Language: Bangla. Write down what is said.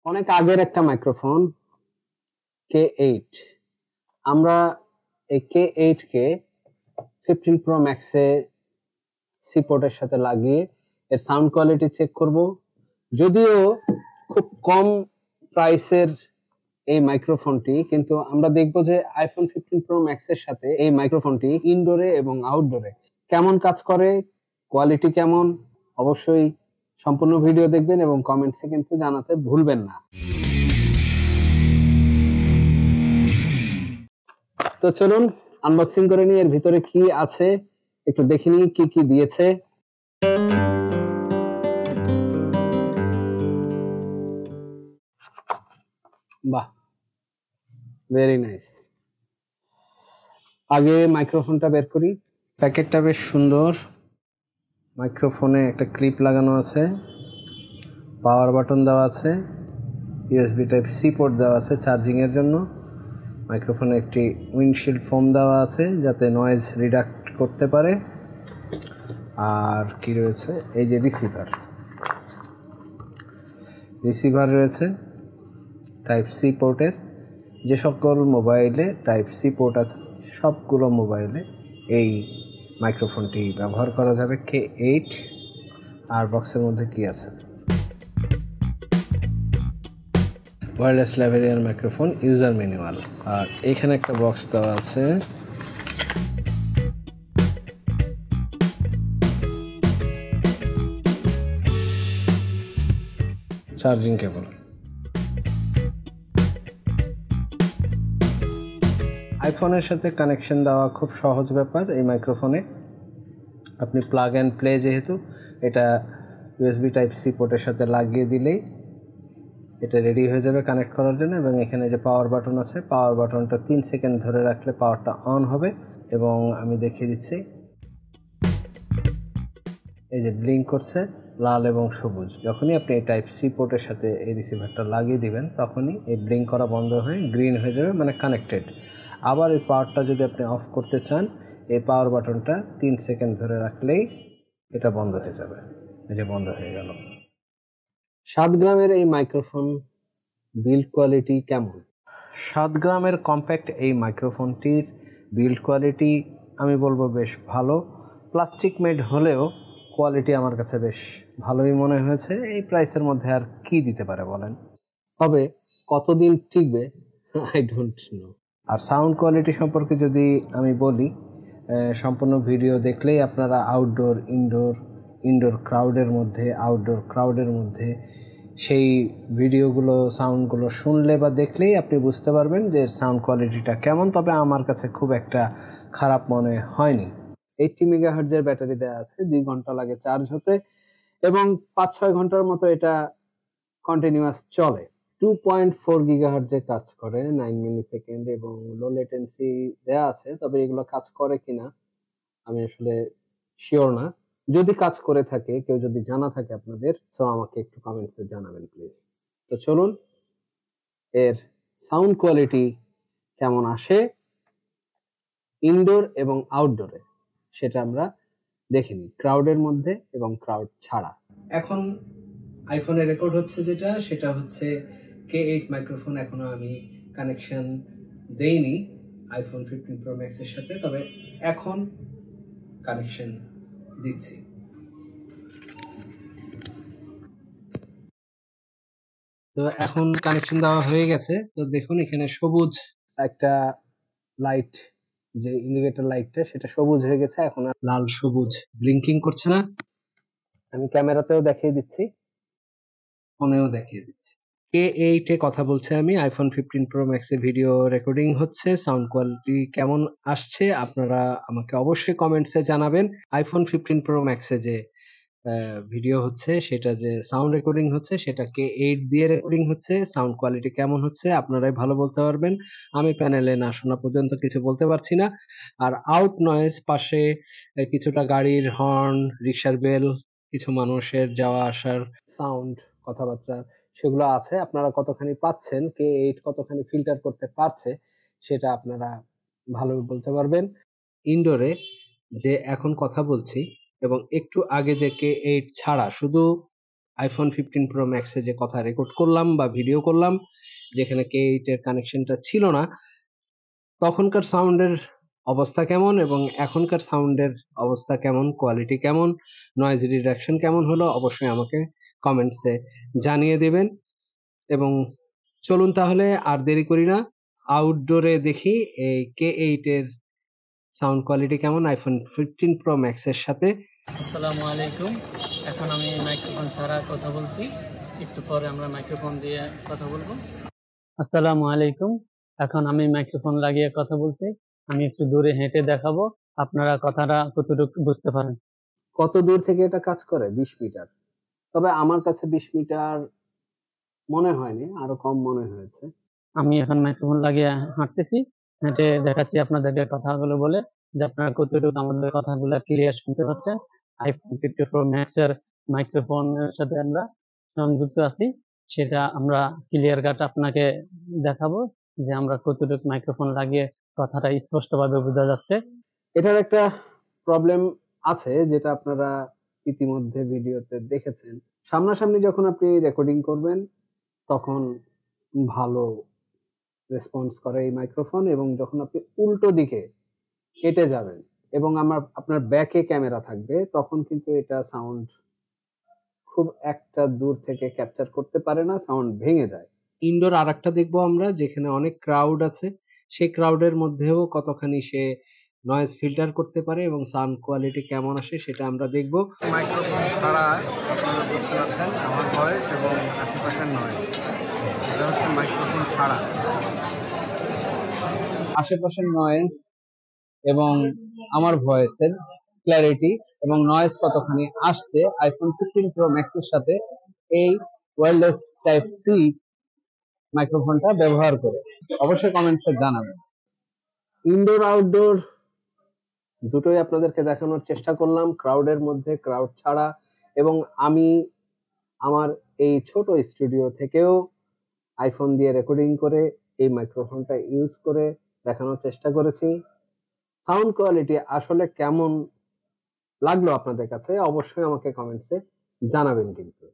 অনেক আগের একটা মাইক্রোফোন K8। আমরা এই K8 কে 15 Pro Max এ সি পোর্টের সাথে লাগিয়ে এর সাউন্ড কোয়ালিটি চেক করব। যদিও খুব কম প্রাইসের এই মাইক্রোফোনটি, কিন্তু আমরা দেখব যে আইফোন 15 Pro Max এর সাথে এই মাইক্রোফোনটি ইনডোরে এবং আউটডোরে কেমন কাজ করে, কোয়ালিটি কেমন। অবশ্যই সম্পূর্ণ ভিডিও দেখবেন এবং কমেন্টসে কিন্তু জানাতে ভুলবেন না। তো চলুন আনবক্সিং করে নিই, এর ভিতরে কি আছে একটু দেখে নিই, কি কি দিয়েছে। বাহ, ভেরি নাইস। আগে মাইক্রোফোনটা বের করি। প্যাকেটটা বেশ সুন্দর। মাইক্রোফোনে একটা ক্লিপ লাগানো আছে, পাওয়ার বাটন দেওয়া আছে, ইউএসবি টাইপ সি পোর্ট দেওয়া আছে চার্জিং এর জন্য। মাইক্রোফোনে একটি উইন্ডশিল্ড ফোম দেওয়া আছে যাতে নয়েজ রিডাক্ট করতে পারে। আর কি রয়েছে, এই যে রিসিভার রয়েছে টাইপ সি পোর্টের। যে সকল মোবাইলে টাইপ সি পোর্ট আছে সবগুলো মোবাইলে এই মাইক্রোফোনটি ব্যবহার করা যাবে। K8। আর বক্সের মধ্যে কি আছে, ওয়্যারলেস ল্যাভেরিয়ার মাইক্রোফোন ইউজার ম্যানুয়াল। আর এখানে একটা বক্স দেওয়া আছে, চার্জিং কেবল। আইফোনের সাথে কানেকশন দেওয়া খুব সহজ ব্যাপার। এই মাইক্রোফোনে আপনি প্লাগ অ্যান্ড প্লে, যেহেতু এটা ইউএসবি টাইপ সি পোর্টের সাথে লাগিয়ে দিলেই এটা রেডি হয়ে যাবে কানেক্ট করার জন্য। এবং এখানে যে পাওয়ার বাটন আছে, পাওয়ার বাটনটা 3 সেকেন্ড ধরে রাখলে পাওয়ারটা অন হবে। এবং আমি দেখিয়ে দিচ্ছি, এই যে ব্লিঙ্ক করছে লাল এবং সবুজ। যখনই আপনি এই টাইপ সি পোর্টের সাথে এই রিসিভারটা লাগিয়ে দিবেন তখনই এই ব্লিঙ্ক করা বন্ধ হয়ে গ্রিন হয়ে যাবে, মানে কানেক্টেড। আবার এই পাওয়ারটা যদি আপনি অফ করতে চান, এই পাওয়ার বাটনটা 3 সেকেন্ড ধরে রাখলেই এটা বন্ধ হয়ে যাবে। এই যে বন্ধ হয়ে গেল। 7 গ্রামের এই মাইক্রোফোন বিল্ড কোয়ালিটি কেমন? 7 গ্রামের কম্প্যাক্ট এই মাইক্রোফোনটির বিল্ড কোয়ালিটি আমি বলবো বেশ ভালো। প্লাস্টিক মেড হলেও কোয়ালিটি আমার কাছে বেশ ভালোই মনে হয়েছে। এই প্রাইসের মধ্যে আর কি দিতে পারে বলেন? তবে কতদিন টিকবে আই ডোন্ট নো। আর সাউন্ড কোয়ালিটি সম্পর্কে যদি আমি বলি, সম্পূর্ণ ভিডিও দেখলেই আপনারা ইনডোর ক্রাউডের মধ্যে, আউটডোর ক্রাউডের মধ্যে সেই ভিডিওগুলো, সাউন্ডগুলো শুনলে বা দেখলেই আপনি বুঝতে পারবেন যে সাউন্ড কোয়ালিটিটা কেমন। তবে আমার কাছে খুব একটা খারাপ মনে হয়নি। 80 মেগাহার্টজের ব্যাটারি দেওয়া আছে, 2 ঘন্টা লাগে চার্জ হতে এবং 5-6 ঘন্টার মতো এটা কন্টিনিউয়াস চলে। 2.4 গিগাহার্টজে কাজ করে, 9 মিলি সেকেন্ড এবং লো লেটেন্সি দেওয়া আছে। তবে এগুলো কাজ করে কিনা আমি আসলে শিওর না। যদি কাজ করে থাকে, কেউ যদি জানা থাকে আপনাদের, তো আমাকে একটু কমেন্টসে জানাবেন প্লিজ। তো চলুন এর সাউন্ড কোয়ালিটি কেমন আসে ইনডোর এবং আউটডোরে সেটা আমরা দেখে নিই, ক্রাউডের মধ্যে এবং ক্রাউড ছাড়া। এখন আইফোনে রেকর্ড হচ্ছে যেটা, সেটা হচ্ছে K8 মাইক্রোফোন। এখনো আমি কানেকশন দেইনি আইফোন 15 Pro Max এর সাথে, তবে এখন কানেকশন দিচ্ছি। তো এখন কানেকশন দেওয়া হয়ে গেছে। তো দেখুন এখানে সবুজ একটা লাইট, যে ইন্ডিকেটর লাইটটা, সেটা সবুজ হয়ে গেছে, এখন আর লাল সবুজ ব্লিঙ্কিং করছে না। আমি ক্যামেরাতেও দেখিয়ে দিচ্ছি, ফোনেও দেখিয়ে দিচ্ছি। K8 এ কথা বলছে আমি, আইফোন 15 Pro Max এ ভিডিও রেকর্ডিং হচ্ছে। সাউন্ড কোয়ালিটি কেমন আসছে আপনারা আমাকে অবশ্যই কমেন্টসে জানাবেন। আইফোন 15 Pro Max এ যে ভিডিও হচ্ছে, সেটা যে সাউন্ড রেকর্ডিং হচ্ছে, সেটা K8 দিয়ে রেকর্ডিং হচ্ছে। সাউন্ড কোয়ালিটি কেমন হচ্ছে আপনারাই ভালো বলতে পারবেন, আমি প্যানেলে না শোনা পর্যন্ত কিছু বলতে পারছি না। আর আউট নয়েজ, পাশে কিছুটা গাড়ির হর্ন, রিক্সার বেল, কিছু মানুষের যাওয়া আসার সাউন্ড, কথাবার্তা, সেগুলো আছে। আপনারা কতখানি পাচ্ছেন, K8 কতখানি ফিল্টার করতে পারছে, সেটা আপনারা ভালোভাবে বলতে পারবেন। ইনডোরে যে এখন কথা বলছি এবং একটু আগে যে K8 ছাড়া শুধু আইফোন 15 প্রো ম্যাক্সে যে কথা রেকর্ড করলাম বা ভিডিও করলাম, যেখানে K8 এর কানেকশনটা ছিল না, তখনকার সাউন্ডের অবস্থা কেমন এবং এখনকার সাউন্ডের অবস্থা কেমন, কোয়ালিটি কেমন, নয়েজ রিডাকশন কেমন হলো, অবশ্যই আমাকে কমেন্টসে জানিয়ে দেবেন। এবং চলুন তাহলে আর দেরি করি না, আউটডোরে দেখি এই K8 এর সাউন্ড কোয়ালিটি কেমন আইফোন 15 প্রো ম্যাক্সের সাথে। আসসালামু আলাইকুম। এখন আমি মাইক্রোফোন ছাড়া কথা বলছি, একটু পরে আমরা মাইক্রোফোন দিয়ে কথা বলবো। আসসালামু আলাইকুম। এখন আমি মাইক্রোফোন লাগিয়ে কথা বলছি। আমি একটু দূরে হেঁটে দেখাবো, আপনারা কথাটা কতটুকু বুঝতে পারেন। কত দূর থেকে এটা কাজ করে? 20 মিটার। তবে আমার কাছে 20 মিটার মনে হয়নি, আরো কম মনে হয়েছে। আমি এখন মাইক্রোফোন লাগিয়ে হাঁটতেছি, হেঁটে দেখাচ্ছি আপনাদেরকে কথাগুলো বলে যে আপনারা কতটুকু আমাদের কথাগুলো ক্লিয়ার শুনতে পাচ্ছেন। আইফোন 15 প্রো ম্যাক্স এর মাইক্রোফোনের সাথে আমরা সংযুক্ত আছি, সেটা আমরা ক্লিয়ার কাট আপনাকে দেখাবো যে আমরা কতটুকু মাইক্রোফোন লাগিয়ে কথাটা স্পষ্টভাবে বোঝা যাচ্ছে। এটার একটা প্রবলেম আছে, যেটা আপনারা ইতিমধ্যে ভিডিওতে দেখেছেন। সামনাসামনি যখন আপনি রেকর্ডিং করবেন তখন ভালো রেসপন্স করে এই মাইক্রোফোন, এবং যখন আপনি উল্টো দিকে কেটে যাবেন এবং আপনার ব্যাকে ক্যামেরা থাকবে, তখন কিন্তু এটা সাউন্ড খুব একটা দূর থেকে ক্যাপচার করতে পারে না, সাউন্ড ভেঙে যায়। ইনডোর আরেকটা দেখবো আমরা, যেখানে অনেক ক্রাউড আছে, সেই ক্রাউডের মধ্যেও কতখানি সে নয়েজ ফিল্টার করতে পারে এবং সাউন্ড কোয়ালিটি কেমন আসে সেটা আমরা দেখব। মাইক্রোফোন ছাড়া আপনারা বুঝতে পারছেন আমার ভয়েস এবং আশেপাশের নয়েজ, এটা হচ্ছে মাইক্রোফোন ছাড়া। আশেপাশের নয়েজ এবং আমার ভয়েসের ক্ল্যারিটি এবং নয়েজ কতখানি আসছে আইফোন 15 প্রো ম্যাক্সের সাথে এই ওয়্যারলেস টাইপ সি মাইক্রোফোনটা ব্যবহার করে, অবশ্যই কমেন্টসে জানাবেন। ইনডোর আউটডোর দুটোই আপনাদেরকে দেখানোর চেষ্টা করলাম, ক্রাউডের মধ্যে, ক্রাউড ছাড়া, এবং আমি আমার এই ছোট স্টুডিও থেকেও আইফোন দিয়ে রেকর্ডিং করে এই মাইক্রোফোনটা ইউজ করে দেখানোর চেষ্টা করেছি। সাউন্ড কোয়ালিটি আসলে কেমন লাগলো আপনাদের কাছে অবশ্যই আমাকে কমেন্টসে জানাবেন কিন্তু।